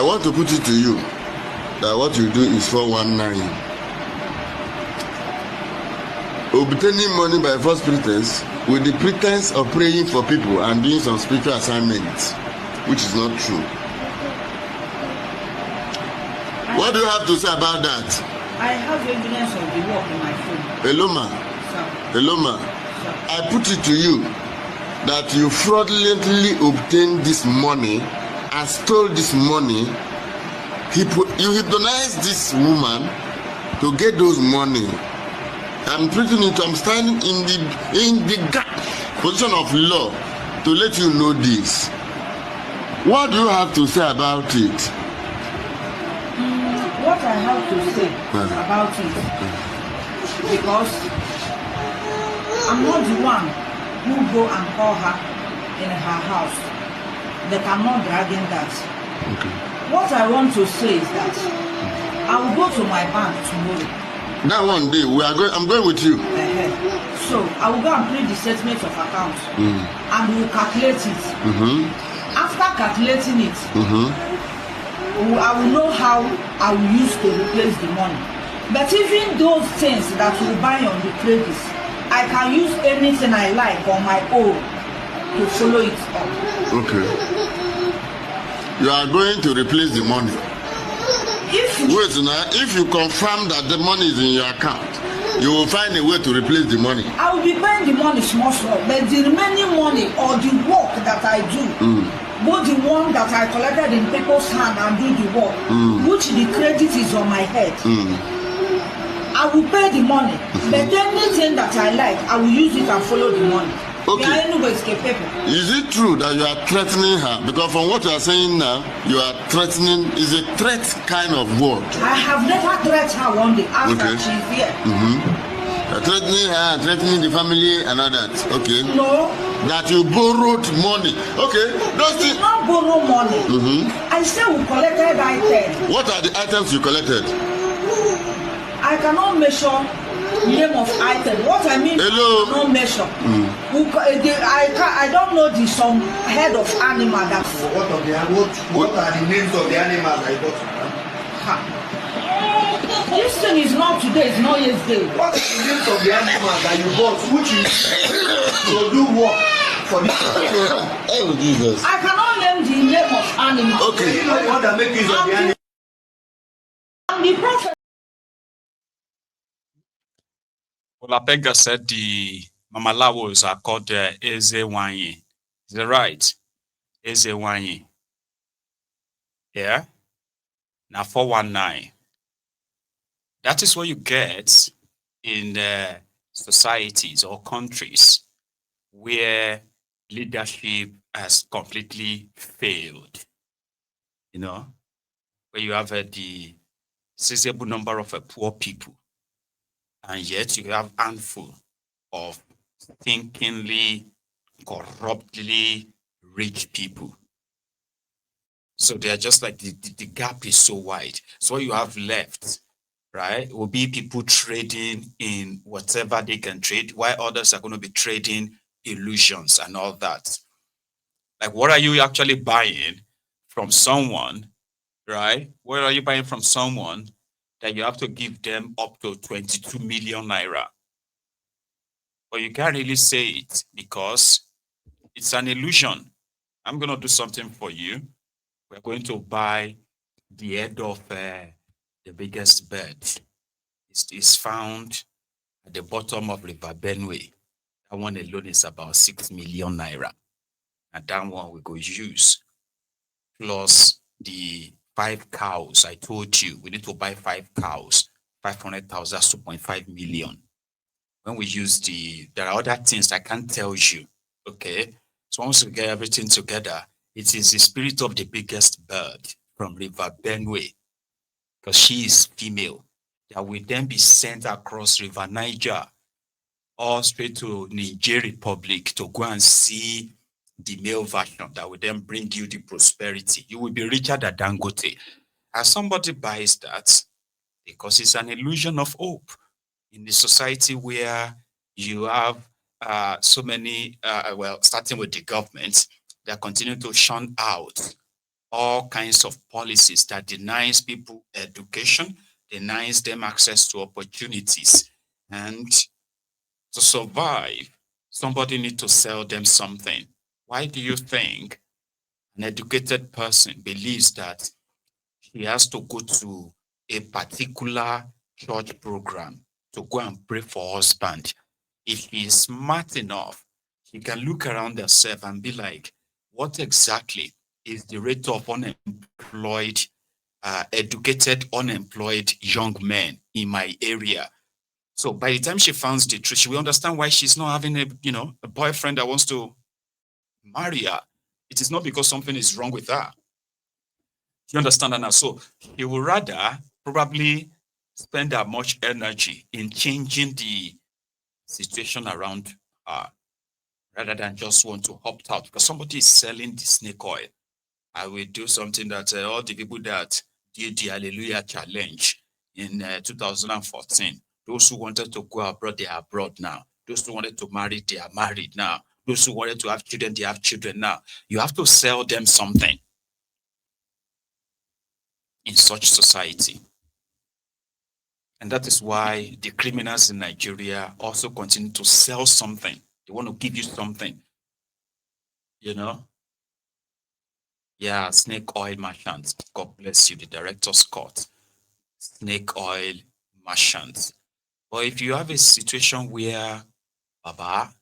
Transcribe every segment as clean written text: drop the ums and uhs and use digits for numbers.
I want to put it to you that what you do is 419. Obtaining money by false pretense with the pretense of praying for people and doing some spiritual assignments, which is not true. What do you have to say about that? I have evidence of the work in my phone. Hello, ma. Hello, ma. I put it to you that you fraudulently obtained this money and stole this money. You hypnotized this woman to get those money. I'm standing in the gap position of law to let you know this. What do you have to say about it? What I have to say about it, because I'm not the one who go and call her in her house. That I'm not dragging that. Okay. What I want to say is that I will go to my bank tomorrow. That one day I'm going with you. So I will go and print the statement of account and we will calculate it. After calculating it, I will know how I will use to replace the money. But even those things that we buy on the credits, I can use anything I like on my own to follow it up. Okay. You are going to replace the money. If you confirm that the money is in your account, you will find a way to replace the money. I will be paying the money small, but the remaining money or the work that I do, both the one that I collected in people's hand and do the work, which the credit is on my head, I will pay the money. But anything that I like, I will use it and follow the money. Okay. Is it true that you are threatening her? Because from what you are saying now, you are threatening, is a threat kind of word. I have never threatened her one day after she's here. You're threatening her, threatening the family and all that. Okay. No. That you borrowed money. Okay. Those things. I did not borrow money. I said we collected items. What are the items you collected? I cannot measure name of item. What I mean, hello. I cannot measure. I don't know the some head of animal that. What are the names of the animals I bought? This thing is not today, it's not yesterday. What are the names of the animals that you bought, which is to do work for this? Oh Jesus! I cannot name the name of animal. Okay. You know what that make use of the animal? I'm the prophet. Olapega said the Mamalawos are called Ezewanyi. Is that right? Ezewanyi. Yeah? Now 419. That is what you get in societies or countries where leadership has completely failed. You know, where you have the sizable number of poor people, and yet you have handful of thinkingly, corruptly rich people. So they are just like the gap is so wide. So what you have left, right, will be people trading in whatever they can trade, while others are going to be trading illusions and all that. Like, what are you actually buying from someone, right? What are you buying from someone that you have to give them up to 22 million naira? But you can't really say it because it's an illusion. I'm going to do something for you. We're going to buy the head of the biggest bird. It's found at the bottom of River Benue. That one alone is about 6 million naira. And that one we go use. Plus the 5 cows I told you. We need to buy 5 cows. 500,000, 2.5 million. When we use there are other things I can't tell you. Okay? So once we get everything together, it is the spirit of the biggest bird from River Benue, because she is female, that will then be sent across River Niger or straight to Niger Republic to go and see the male version that will then bring you the prosperity. You will be richer than Dangote. And somebody buys that because it's an illusion of hope in the society where you have so many, starting with the government, that continue to shun out all kinds of policies that denies people education, denies them access to opportunities. And to survive, somebody needs to sell them something. Why do you think an educated person believes that he has to go to a particular church program to go and pray for husband? If he is smart enough, he can look around himself and be like, what exactly is the rate of unemployed, educated, unemployed young men in my area? So by the time she finds the truth, she will understand why she's not having a boyfriend that wants to marry her. It is not because something is wrong with her. You understand that now? So he would rather probably spend that much energy in changing the situation around her rather than just want to opt out because somebody is selling the snake oil. I will do something that all the people that did the Hallelujah Challenge in 2014, those who wanted to go abroad, they are abroad now. Those who wanted to marry, they are married now. Those who wanted to have children, they have children now. You have to sell them something in such society. And that is why the criminals in Nigeria also continue to sell something. They want to give you something, you know? Yeah, snake oil merchants. God bless you, the director's court. Snake oil merchants. But if you have a situation where, Baba,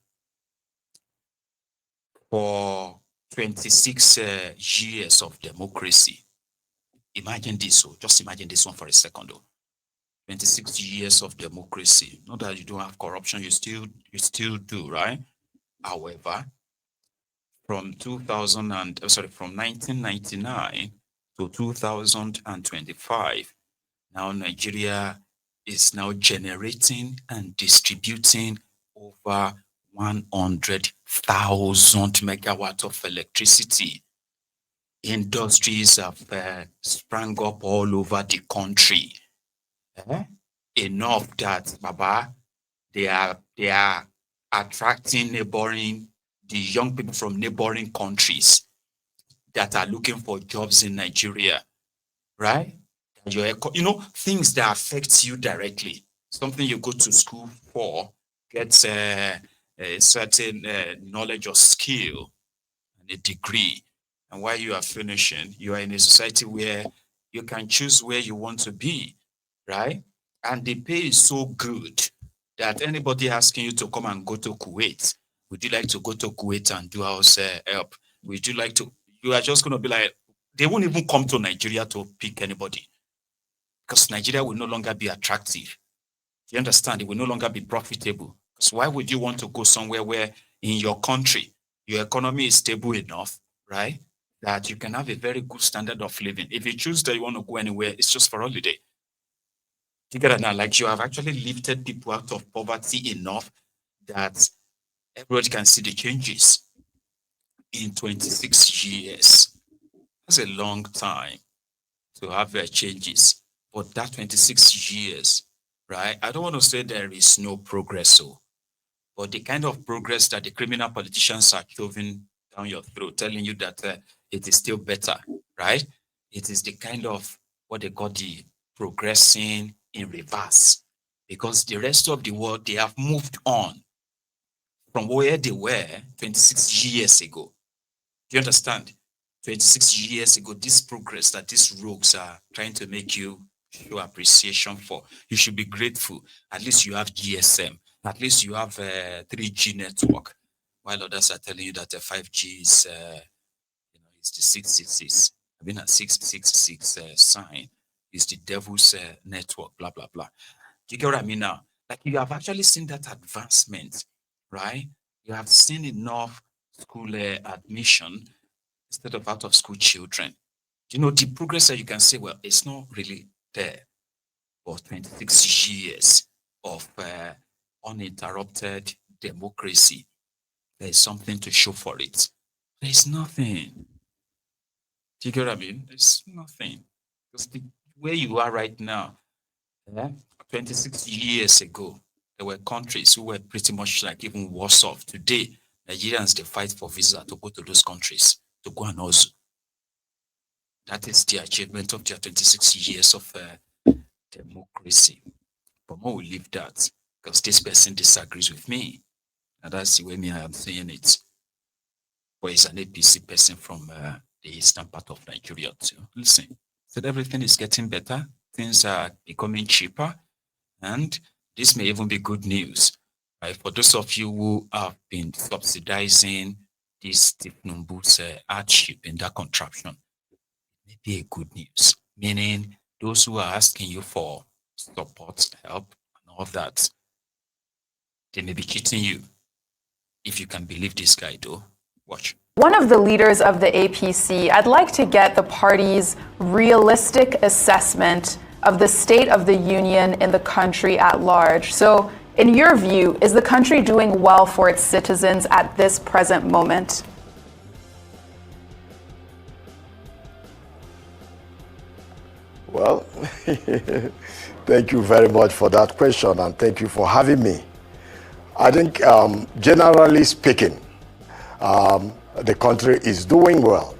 for 26 years of democracy, imagine this, so just imagine this one for a second, though. 26 years of democracy. Not that you don't have corruption, you still do, right? However, from 1999 to 2025, now Nigeria is now generating and distributing over 100,000 megawatts of electricity. Industries have sprang up all over the country. Enough that, Baba, they are attracting the young people from neighboring countries that are looking for jobs in Nigeria, right? Things that affect you directly. Something you go to school for, get a certain knowledge or skill and a degree. And while you are finishing, you are in a society where you can choose where you want to be, right? And the pay is so good that anybody asking you to come and go to Kuwait, would you like to go to Kuwait and do house help? Would you like to? You are just going to be like, they won't even come to Nigeria to pick anybody because Nigeria will no longer be attractive. You understand? It will no longer be profitable. So why would you want to go somewhere where in your country, your economy is stable enough, right? That you can have a very good standard of living. If you choose that you want to go anywhere, it's just for holiday. You get it now? Like you have actually lifted people out of poverty enough that everybody can see the changes in 26 years. That's a long time to have changes. But that 26 years, right? I don't want to say there is no progress, so, but the kind of progress that the criminal politicians are shoving down your throat, telling you that it is still better, right? It is the kind of what they call the progressing in reverse, because the rest of the world, they have moved on from where they were 26 years ago. Do you understand? 26 years ago, this progress that these rogues are trying to make you show appreciation for, you should be grateful. At least you have GSM. At least you have a 3G network. While others are telling you that the 5G is, it's the 666. I mean, a 666 sign is the devil's network, blah, blah, blah. Do you get what I mean now? Like you have actually seen that advancement, right? You have seen enough school admission instead of out of school children. The progress that you can say, well, it's not really there. But 26 years of uninterrupted democracy, there is something to show for it. There is nothing. Do you get what I mean? There's nothing. Because where you are right now, 26 years ago, there were countries who were pretty much like even worse off. Today, Nigerians, they fight for visa to go to those countries, to go and also. That is the achievement of their 26 years of democracy. But more will leave that because this person disagrees with me. And that's the way I am saying it. But he's an APC person from the eastern part of Nigeria too. Listen, said everything is getting better. Things are becoming cheaper. And this may even be good news. Right? For those of you who have been subsidizing this Tinubu's hardship in that contraption, may be a good news. Meaning those who are asking you for support, help, and all that, they may be cheating you. If you can believe this guy though, watch. One of the leaders of the APC, I'd like to get the party's realistic assessment of the state of the union in the country at large. So, in your view, is the country doing well for its citizens at this present moment? Well, thank you very much for that question, and thank you for having me. I think, generally speaking, the country is doing well,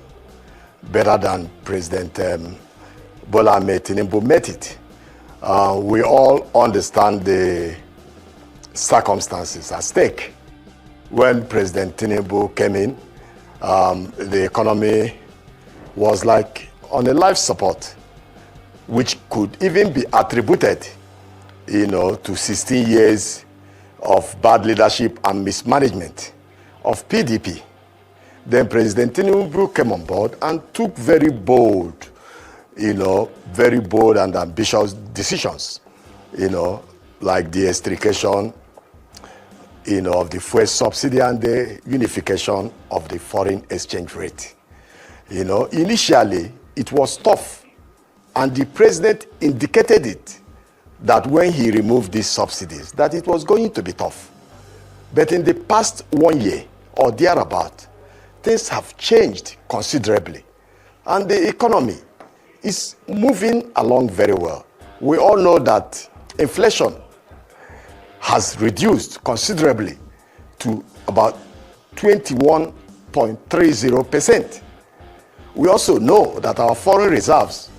better than President Bola Ahmed Tinubu met it. We all understand the circumstances at stake. When President Tinubu came in, the economy was like on a life support, which could even be attributed, to 16 years of bad leadership and mismanagement of PDP. Then President Tinubu came on board and took very bold and ambitious decisions, like the extrication, of the fuel subsidy and the unification of the foreign exchange rate. Initially it was tough, and the president indicated it, that when he removed these subsidies, that it was going to be tough. But in the past 1 year or thereabout, things have changed considerably, and the economy is moving along very well. We all know that inflation has reduced considerably to about 21.30%. We also know that our foreign reserves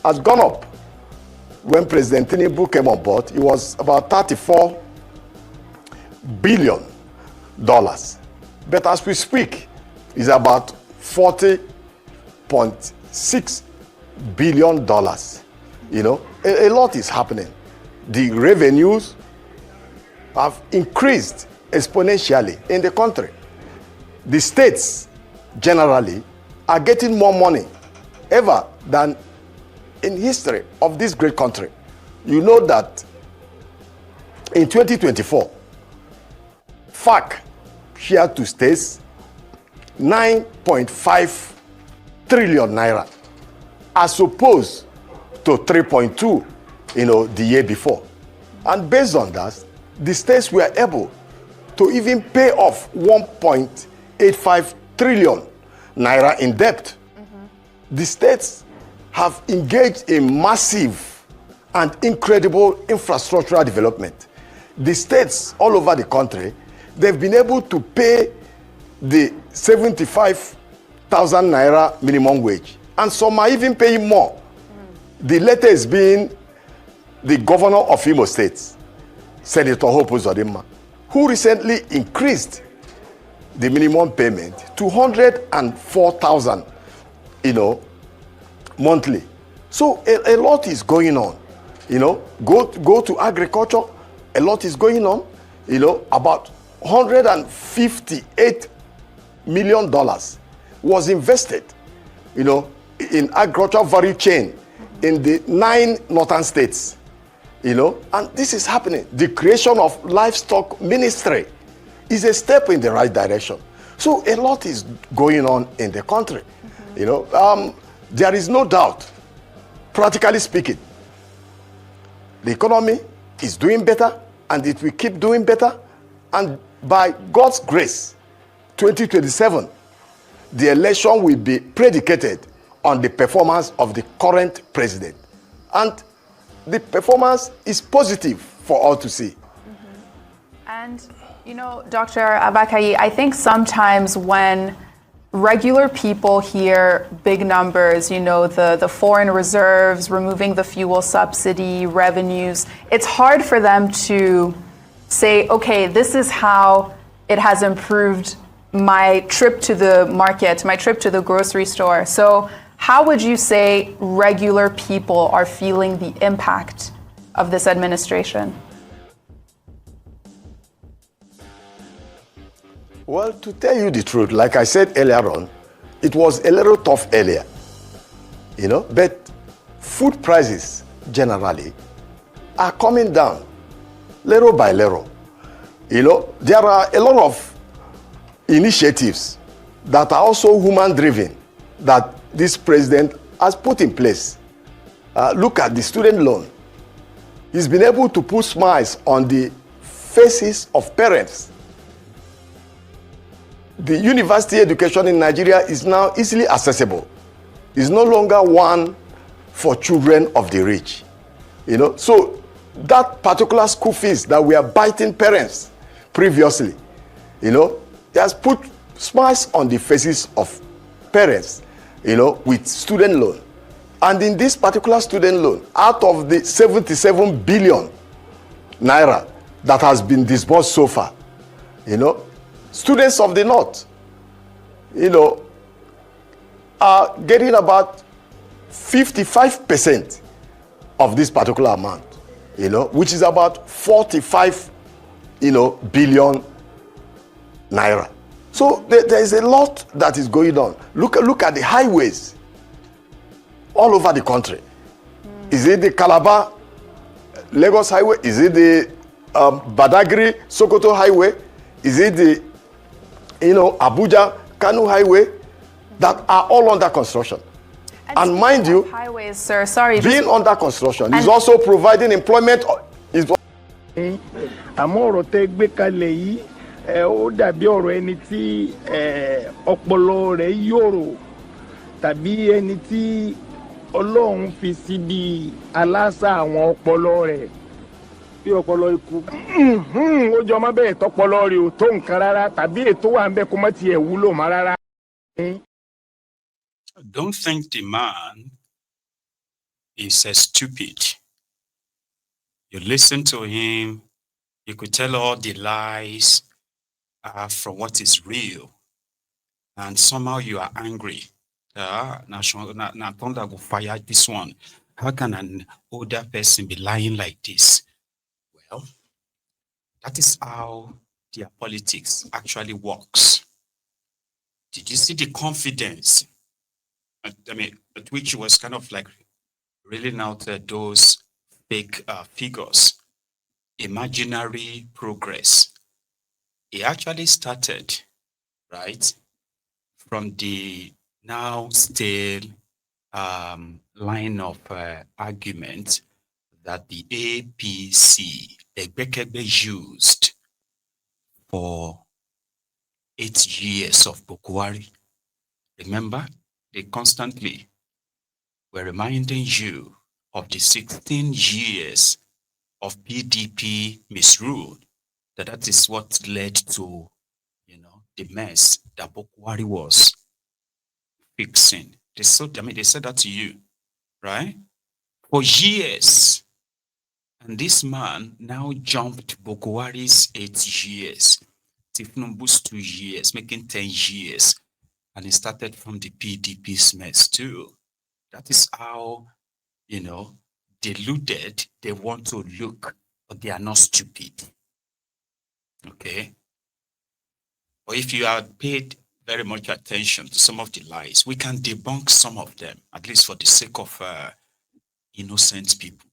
has gone up. When President Tinubu came on board, it was about $34 billion. But as we speak, it's about $40.6 billion. A lot is happening. The revenues have increased exponentially in the country. The states generally are getting more money ever than in history of this great country. You know that in 2024, FAC shared to states 9.5 trillion naira, as opposed to 3.2, the year before. And based on that, the states were able to even pay off 1.85 trillion naira in debt. The states have engaged in massive and incredible infrastructural development. The states all over the country, they've been able to pay the 75,000 naira minimum wage, and some are even paying more. The latest being the governor of Imo State, Senator Hope Uzodimma, who recently increased the minimum payment to 104,000, monthly. So a lot is going on. Go to agriculture, a lot is going on. About $158 million was invested, in agricultural value chain in the 9 northern states. And this is happening. The creation of livestock ministry is a step in the right direction. So a lot is going on in the country. There is no doubt, practically speaking, the economy is doing better, and it will keep doing better. And by God's grace, 2027, the election will be predicated on the performance of the current president. And the performance is positive for all to see. And, Dr. Abakayi, I think sometimes when regular people hear big numbers, the foreign reserves, removing the fuel subsidy, revenues. It's hard for them to say, okay, this is how it has improved my trip to the market, my trip to the grocery store. So how would you say regular people are feeling the impact of this administration? Well, to tell you the truth, like I said earlier on, it was a little tough earlier, but food prices generally are coming down little by little. There are a lot of initiatives that are also human-driven that this president has put in place. Look at the student loan. He's been able to put smiles on the faces of parents. The university education in Nigeria is now easily accessible. It's no longer one for children of the rich. So that particular school fees that we are biting parents previously, it has put smiles on the faces of parents, with student loan. And in this particular student loan, out of the 77 billion naira that has been disbursed so far, students of the North, are getting about 55% of this particular amount, which is about 45, billion naira. So there is a lot that is going on. Look at the highways all over the country. Is it the Calabar Lagos highway? Is it the Badagry Sokoto highway? Is it the Abuja Kanu highway that are all under construction? And mind you, highways, sir, sorry, being under construction is also providing employment. Àmọ́ ọ̀rọ̀ tẹ́ gbé kalẹ̀ yìí ó dàbí ọ̀rọ̀ ẹni tí ọpọlọ rẹ̀ yòrò tàbí ẹni tí Ọlọ́run fi síbi aláṣà àwọn ọpọlọ rẹ̀ bí ọpọlọ ikú ó jọ má bẹ́ẹ̀ tọpọlọ rẹ̀ ò tó nǹkan rárá tàbí ètò wà ń bẹ kó má tiẹ̀ wúlò má rárá. Don't think the man is stupid. You listen to him, you could tell all the lies from what is real, and somehow you are angry. Now thunder will fire this one. How can an older person be lying like this? Well, that is how their politics actually works. Did you see the confidence? At which he was kind of like reeling out those fake figures, imaginary progress. He actually started, right, from the now still line of argument that the APC, Egbekebe, used for 8 years of Bokwari. Remember, they constantly were reminding you of the 16 years of PDP misrule, that is what led to, the mess that Bokwari was fixing. They said that to you, right? For years. And this man now jumped Bokwari's 8 years, Tinubu's 2 years, making 10 years. And it started from the PDP's mess too. That is how, deluded they want to look, but they are not stupid. Okay? But if you had paid very much attention to some of the lies, we can debunk some of them, at least for the sake of innocent people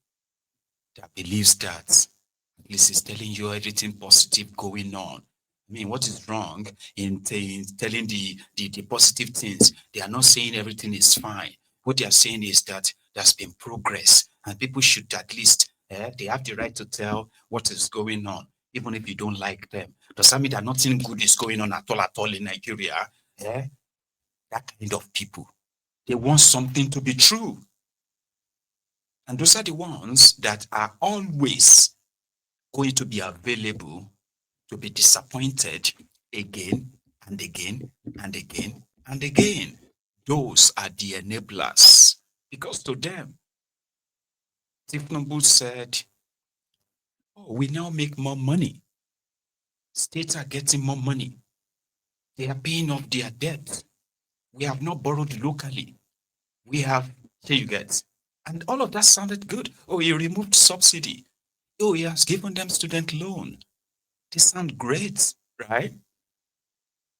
that believes that at least it's telling you everything positive going on. What is wrong in telling the positive things? They are not saying everything is fine. What they are saying is that there's been progress, and people should at least, they have the right to tell what is going on, even if you don't like them. Does that mean that nothing good is going on at all in Nigeria? That kind of people, they want something to be true. And those are the ones that are always going to be available to be disappointed again and again and again And again, those are the enablers. Because to them, Tinubu said, oh, we now make more money. States are getting more money. They are paying off their debt. We have not borrowed locally. We have, here you get. And all of that sounded good. Oh, he removed subsidy. Oh, he has given them student loan. They sound great, right?